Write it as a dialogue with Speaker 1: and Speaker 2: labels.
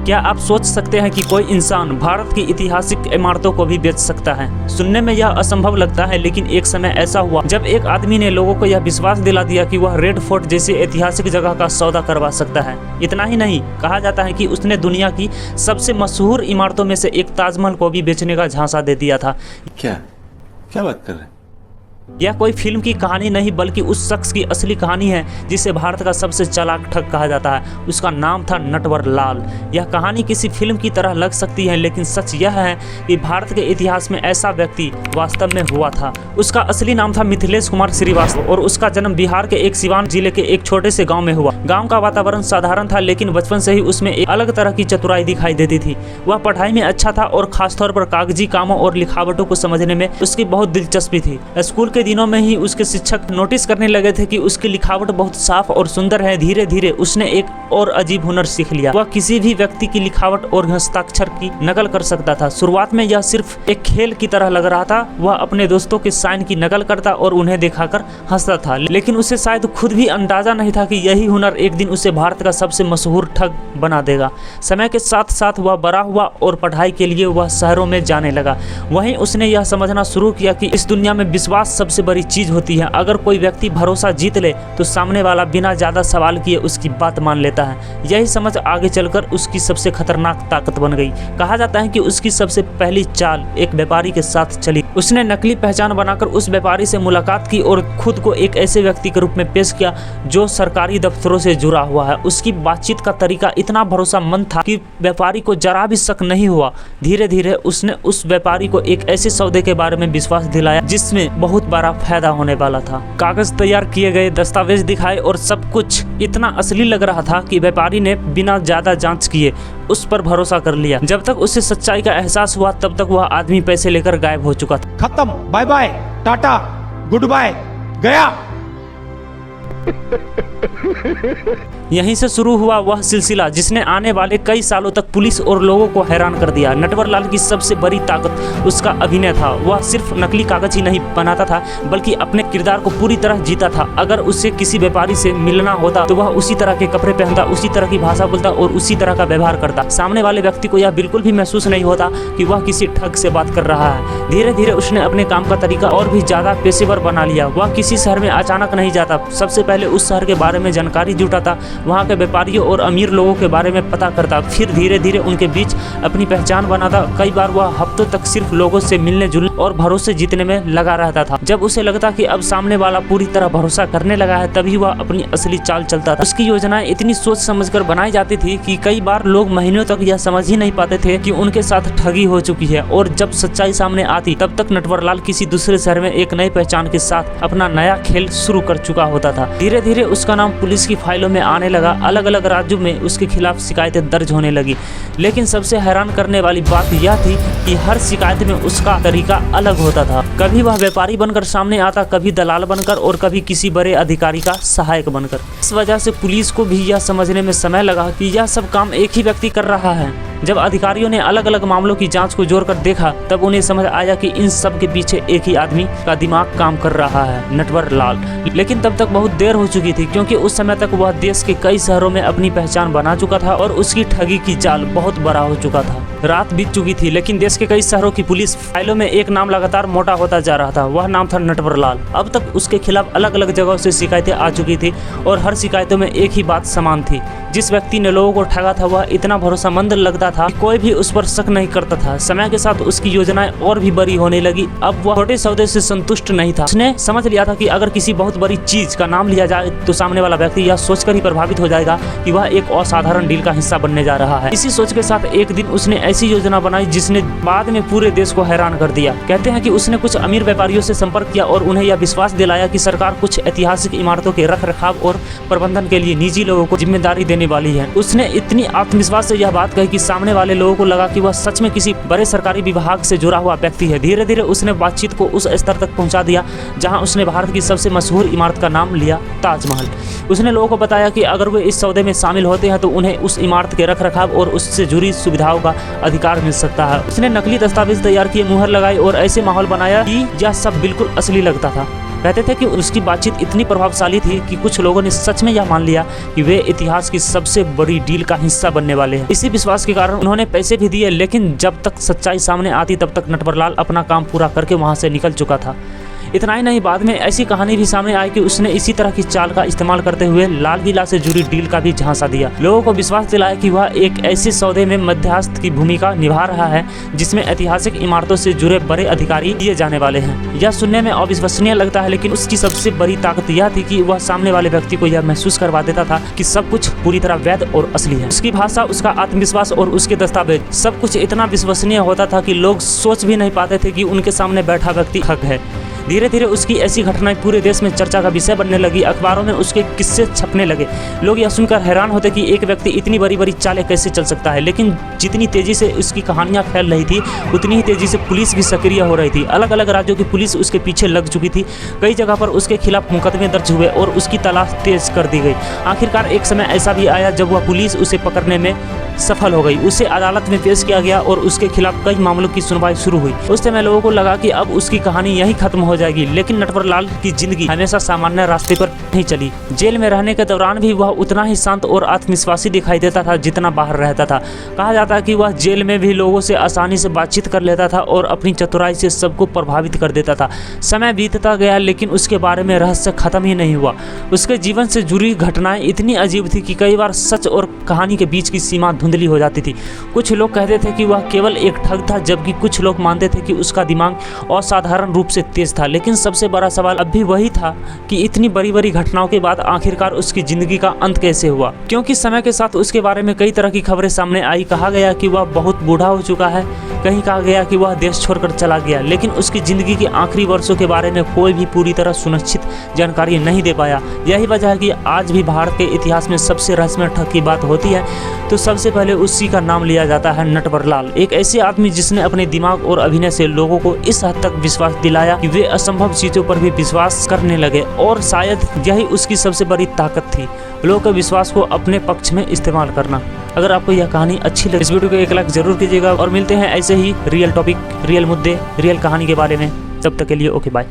Speaker 1: क्या आप सोच सकते हैं कि कोई इंसान भारत की ऐतिहासिक इमारतों को भी बेच सकता है? सुनने में यह असंभव लगता है, लेकिन एक समय ऐसा हुआ जब एक आदमी ने लोगों को यह विश्वास दिला दिया कि वह रेड फोर्ट जैसी ऐतिहासिक जगह का सौदा करवा सकता है। इतना ही नहीं, कहा जाता है कि उसने दुनिया की सबसे मशहूर इमारतों में से एक ताजमहल को भी बेचने का झांसा दे दिया था।
Speaker 2: क्या क्या बात कर रहे हैं?
Speaker 1: यह कोई फिल्म की कहानी नहीं, बल्कि उस शख्स की असली कहानी है जिसे भारत का सबसे चालाक ठग कहा जाता है। उसका नाम था नटवर लाल। यह कहानी किसी फिल्म की तरह लग सकती है, लेकिन सच यह है कि भारत के इतिहास में ऐसा व्यक्ति वास्तव में हुआ था। उसका असली नाम था मिथिलेश कुमार श्रीवास्तव और उसका जन्म बिहार के एक सिवान जिले के एक छोटे से गाँव में हुआ। गाँव का वातावरण साधारण था, लेकिन बचपन से ही उसमें एक अलग तरह की चतुराई दिखाई देती थी। वह पढ़ाई में अच्छा था और खासतौर पर कागजी कामों और लिखावटों को समझने में उसकी बहुत दिलचस्पी थी। स्कूल के दिनों में ही उसके शिक्षक नोटिस करने लगे थे कि उसकी लिखावट बहुत साफ और सुंदर है। धीरे धीरे उसने एक और अजीब हुनर सीख लिया। वह किसी भी व्यक्ति की लिखावट और हस्ताक्षर की नकल कर सकता था। शुरुआत में यह सिर्फ एक खेल की तरह लग रहा था। वह अपने दोस्तों के साइन की नकल करता और उन्हें दिखाकर हंसता था, लेकिन उसे शायद खुद भी अंदाजा नहीं था कि यही हुनर एक दिन उसे भारत का सबसे मशहूर ठग बना देगा। समय के साथ साथ वह बड़ा हुआ और पढ़ाई के लिए वह शहरों में जाने लगा। वहीं उसने यह समझना शुरू किया कि इस दुनिया में विश्वास सबसे बड़ी चीज होती है। अगर कोई व्यक्ति भरोसा जीत ले तो सामने वाला बिना ज्यादा सवाल किए उसकी बात मान लेता है। यही समझ आगे चलकर उसकी सबसे खतरनाक ताकत बन गई। कहा जाता है कि उसकी सबसे पहली चाल एक व्यापारी के साथ चली। उसने नकली पहचान बनाकर उस व्यापारी से मुलाकात की और खुद को एक ऐसे व्यक्ति के रूप में पेश किया जो सरकारी दफ्तरों से जुड़ा हुआ है। उसकी बातचीत का तरीका इतना भरोसामंद था कि व्यापारी को जरा भी शक नहीं हुआ। धीरे धीरे उसने उस व्यापारी को एक ऐसे सौदे के बारे में विश्वास दिलाया जिसमें बहुत बड़ा फायदा होने वाला था। कागज तैयार किए गए, दस्तावेज दिखाए और सब कुछ इतना असली लग रहा था कि व्यापारी ने बिना ज्यादा जांच किए उस पर भरोसा कर लिया। जब तक उसे सच्चाई का एहसास हुआ तब तक वह आदमी पैसे लेकर गायब हो चुका था।
Speaker 3: खत्म, bye bye, tata, good bye, गया।
Speaker 1: यहीं से शुरू हुआ वह सिलसिला जिसने आने वाले कई सालों तक पुलिस और लोगों को हैरान कर दिया। नटवर लाल की सबसे बड़ी ताकत उसका अभिनय था। वह सिर्फ नकली कागज ही नहीं बनाता था, बल्कि अपने किरदार को पूरी तरह जीता था। अगर उसे किसी व्यापारी से मिलना होता तो वह उसी तरह के कपड़े पहनता, उसी तरह की भाषा बोलता और उसी तरह का व्यवहार करता। सामने वाले व्यक्ति को यह बिल्कुल भी महसूस नहीं होता कि वह किसी ठग से बात कर रहा है। धीरे धीरे उसने अपने काम का तरीका और भी ज्यादा पेशेवर बना लिया। वह किसी शहर में अचानक नहीं जाता। सबसे पहले उस शहर के बारे में जानकारी जुटाता, वहाँ के व्यापारियों और अमीर लोगों के बारे में पता करता, फिर धीरे धीरे उनके बीच अपनी पहचान बनाता। कई बार वह हफ्तों तक सिर्फ लोगों से मिलने जुलने और भरोसे जीतने में लगा रहता था। जब उसे लगता कि अब सामने वाला पूरी तरह भरोसा करने लगा है, तभी वह अपनी असली चाल चलता था। उसकी योजनाएं इतनी सोच समझकर बनाई जाती थी कि कई बार लोग महीनों तक यह समझ ही नहीं पाते थे कि उनके साथ ठगी हो चुकी है। और जब सच्चाई सामने आती तब तक नटवर लाल किसी दूसरे शहर में एक नई पहचान के साथ अपना नया खेल शुरू कर चुका होता था। धीरे धीरे उसका नाम पुलिस की फाइलों में आने लगा। अलग अलग राज्यों में उसके खिलाफ शिकायतें दर्ज होने लगी। लेकिन सबसे हैरान करने वाली बात यह थी कि हर शिकायत में उसका तरीका अलग होता था। कभी वह व्यापारी बनकर सामने आता, कभी दलाल बनकर और कभी किसी बड़े अधिकारी का सहायक बनकर। इस वजह से पुलिस को भी यह समझने में समय लगा कि यह सब काम एक ही व्यक्ति कर रहा है। जब अधिकारियों ने अलग अलग मामलों की जांच को जोड़कर देखा, तब उन्हें समझ आया कि इन सब के पीछे एक ही आदमी का दिमाग काम कर रहा है, नटवर लाल। लेकिन तब तक बहुत देर हो चुकी थी, क्योंकि उस समय तक वह देश के कई शहरों में अपनी पहचान बना चुका था और उसकी ठगी की जाल बहुत बड़ा हो चुका था। रात बीत चुकी थी, लेकिन देश के कई शहरों की पुलिस फाइलों में एक नाम लगातार मोटा होता जा रहा था। वह नाम था नटवर लाल। अब तक उसके खिलाफ अलग अलग जगहों से शिकायतें आ चुकी थी और हर शिकायतों में एक ही बात समान थी। जिस व्यक्ति ने लोगों को ठगा था वह इतना भरोसेमंद लगता था कि कोई भी उस पर शक नहीं करता था। समय के साथ उसकी योजनाएं और भी बड़ी होने लगी। अब वह छोटे सौदे से संतुष्ट नहीं था। उसने समझ लिया था कि अगर किसी बहुत बड़ी चीज का नाम लिया जाए तो सामने वाला व्यक्ति यह सोचकर ही प्रभावित हो जाएगा कि वह एक असाधारण डील का हिस्सा बनने जा रहा है। इसी सोच के साथ एक दिन उसने ऐसी योजना बनाई जिसने बाद में पूरे देश को हैरान कर दिया। कहते हैं कि उसने कुछ अमीर व्यापारियों से संपर्क किया और उन्हें यह विश्वास दिलाया कि सरकार कुछ ऐतिहासिक इमारतों के रखरखाव और प्रबंधन के लिए निजी लोगों को जिम्मेदारी देने वाली है। उसने इतनी आत्मविश्वास से यह बात कही कि सामने वाले लोगों को लगा कि वह सच में किसी बड़े सरकारी विभाग से जुड़ा हुआ व्यक्ति है। धीरे धीरे उसने बातचीत को उस स्तर तक पहुंचा दिया जहां उसने भारत की सबसे मशहूर इमारत का नाम लिया, ताजमहल। उसने लोगों को बताया कि अगर वे इस सौदे में शामिल होते हैं तो उन्हें उस इमारत के रखरखाव और उससे जुड़ी सुविधाओं का अधिकार मिल सकता है। उसने नकली दस्तावेज तैयार किए, मुहर लगाई और ऐसे माहौल बनाया कि यह सब बिल्कुल असली लगता था। कहते थे कि उसकी बातचीत इतनी प्रभावशाली थी कि कुछ लोगों ने सच में यह मान लिया कि वे इतिहास की सबसे बड़ी डील का हिस्सा बनने वाले हैं। इसी विश्वास के कारण उन्होंने पैसे भी दिए, लेकिन जब तक सच्चाई सामने आती तब तक नटवरलाल अपना काम पूरा करके वहां से निकल चुका था। इतना ही नहीं, बाद में ऐसी कहानी भी सामने आई कि उसने इसी तरह की चाल का इस्तेमाल करते हुए लाल किला से जुड़ी डील का भी झांसा दिया, लोगों को विश्वास दिलाया कि वह एक ऐसे सौदे में मध्यस्थ की भूमिका निभा रहा है जिसमें ऐतिहासिक इमारतों से जुड़े बड़े अधिकारी दिए जाने वाले हैं। यह सुनने में अविश्वसनीय लगता है, लेकिन उसकी सबसे बड़ी ताकत यह थी कि वह सामने वाले व्यक्ति को यह महसूस करवा देता था कि सब कुछ पूरी तरह वैध और असली है। उसकी भाषा, उसका आत्मविश्वास और उसके दस्तावेज, सब कुछ इतना विश्वसनीय होता था कि लोग सोच भी नहीं पाते थे कि उनके सामने बैठा व्यक्ति हक है। धीरे धीरे उसकी ऐसी घटनाएं पूरे देश में चर्चा का विषय बनने लगी, अखबारों में उसके किस्से छपने लगे। लोग यह सुनकर हैरान होते कि एक व्यक्ति इतनी बड़ी बड़ी चालें कैसे चल सकता है। लेकिन जितनी तेजी से उसकी कहानियां फैल रही थी, उतनी ही तेजी से पुलिस भी सक्रिय हो रही थी। अलग अलग राज्यों की पुलिस उसके पीछे लग चुकी थी। कई जगह पर उसके खिलाफ मुकदमे दर्ज हुए और उसकी तलाश तेज कर दी गई। आखिरकार एक समय ऐसा भी आया जब वह पुलिस उसे पकड़ने में सफल हो गई। उसे अदालत में पेश किया गया और उसके खिलाफ कई मामलों की सुनवाई शुरू हुई। उस समय लोगों को लगा कि अब उसकी कहानी यहीं खत्म हो जाएगी, लेकिन नटवरलाल की जिंदगी हमेशा सामान्य रास्ते पर नहीं चली। जेल में रहने के दौरान भी वह उतना ही शांत और आत्मविश्वासी दिखाई देता था जितना बाहर रहता था। कहा जाता है कि वह जेल में भी लोगों से आसानी से बातचीत कर लेता था और अपनी चतुराई से सबको प्रभावित कर देता था। समय बीतता गया, लेकिन उसके बारे में रहस्य खत्म ही नहीं हुआ। उसके जीवन से जुड़ी घटनाएं इतनी अजीब थी कि कई बार सच और कहानी के बीच की सीमा धुंधली हो जाती थी। कुछ लोग कहते थे कि वह केवल एक ठग था, जबकि कुछ लोग मानते थे कि उसका दिमाग असाधारण रूप से तेज था। लेकिन सबसे बड़ा सवाल अब भी वही था कि इतनी बड़ी बड़ी घटनाओं के बाद आखिरकार उसकी जिंदगी का अंत कैसे हुआ, क्योंकि समय के साथ उसके बारे में कई तरह की खबरें सामने आई। कहा गया कि वह बहुत बूढ़ा हो चुका है, कहीं कहा गया कि वह देश छोड़कर चला गया, लेकिन उसकी जिंदगी के आखिरी वर्षों के बारे में कोई भी पूरी तरह सुनिश्चित जानकारी नहीं दे पाया। यही वजह है कि आज भी भारत के इतिहास में सबसे रहस्यमय ठग की बात होती है तो सबसे पहले उसी का नाम लिया जाता है, नटवरलाल। एक ऐसे आदमी जिसने अपने दिमाग और अभिनय से लोगों को इस हद तक विश्वास दिलाया कि वे असंभव चीजों पर भी विश्वास करने लगे, और शायद यही उसकी सबसे बड़ी ताकत थी, लोगों के विश्वास को अपने पक्ष में इस्तेमाल करना। अगर आपको यह कहानी अच्छी लगे, इस वीडियो को 1 लाइक जरूर कीजिएगा और मिलते हैं ऐसे ही रियल टॉपिक, रियल मुद्दे, रियल कहानी के बारे में। तब तक के लिए ओके बाय।